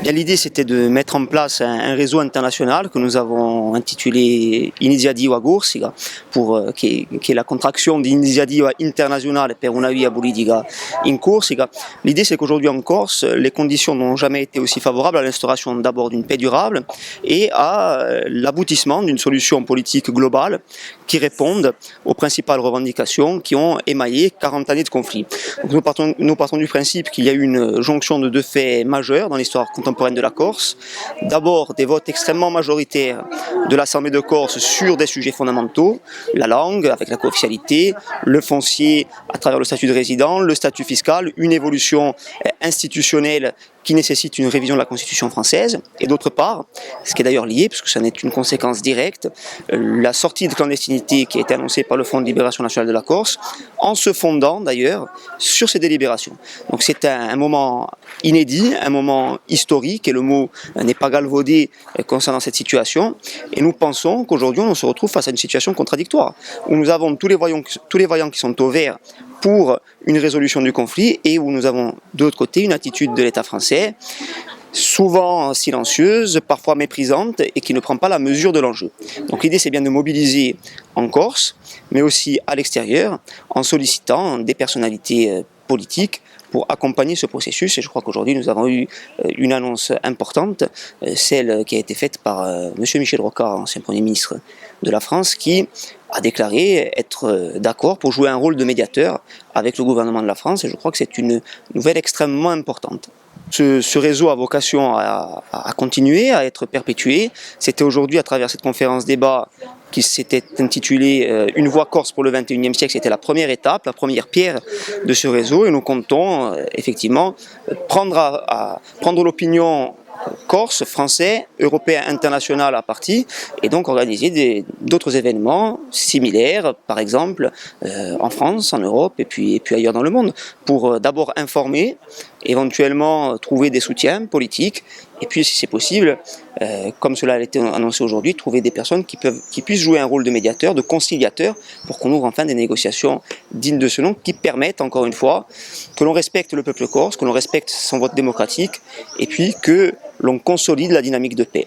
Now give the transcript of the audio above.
L'idée, c'était de mettre en place un réseau international que nous avons intitulé Iniziativa Corsica, qui est la contraction d'Iniziativa Internazionale per una via politica in Corsica. L'idée, c'est qu'aujourd'hui en Corse, les conditions n'ont jamais été aussi favorables à l'instauration d'abord d'une paix durable et à l'aboutissement d'une solution politique globale qui réponde aux principales revendications qui ont émaillé 40 années de conflit. Donc nous partons du principe qu'il y a eu une jonction de deux faits majeurs dans l'histoire contemporaine de la Corse. D'abord, des votes extrêmement majoritaires de l'Assemblée de Corse sur des sujets fondamentaux, la langue avec la co-officialité, le foncier à travers le statut de résident, le statut fiscal, une évolution institutionnelle qui nécessite une révision de la Constitution française, et d'autre part, ce qui est d'ailleurs lié, puisque ça n'est une conséquence directe, la sortie de clandestinité qui a été annoncée par le Front de Libération Nationale de la Corse, en se fondant d'ailleurs sur ces délibérations. Donc c'est un moment inédit, un moment historique, et le mot n'est pas galvaudé concernant cette situation, et nous pensons qu'aujourd'hui on se retrouve face à une situation contradictoire, où nous avons tous les voyants qui sont au vert pour une résolution du conflit, et où nous avons de l'autre côté une attitude de l'État français, souvent silencieuse, parfois méprisante, et qui ne prend pas la mesure de l'enjeu. Donc l'idée, c'est bien de mobiliser en Corse, mais aussi à l'extérieur, en sollicitant des personnalités politiques pour accompagner ce processus. Et je crois qu'aujourd'hui, nous avons eu une annonce importante, celle qui a été faite par M. Michel Rocard, ancien Premier ministre de la France, qui a déclaré être d'accord pour jouer un rôle de médiateur avec le gouvernement de la France, et je crois que c'est une nouvelle extrêmement importante. Ce réseau a vocation à continuer, à être perpétué. C'était aujourd'hui, à travers cette conférence débat qui s'était intitulée « Une voix corse pour le XXIe siècle », c'était la première étape, la première pierre de ce réseau, et nous comptons effectivement prendre l'opinion corse, français, européen, international à partie, et donc organiser d'autres événements similaires, par exemple en France, en Europe et puis ailleurs dans le monde, pour d'abord informer, éventuellement trouver des soutiens politiques, et puis si c'est possible, comme cela a été annoncé aujourd'hui, trouver des personnes qui puissent jouer un rôle de médiateur, de conciliateur, pour qu'on ouvre enfin des négociations dignes de ce nom, qui permettent, encore une fois, que l'on respecte le peuple corse, que l'on respecte son vote démocratique, et puis que l'on consolide la dynamique de paix.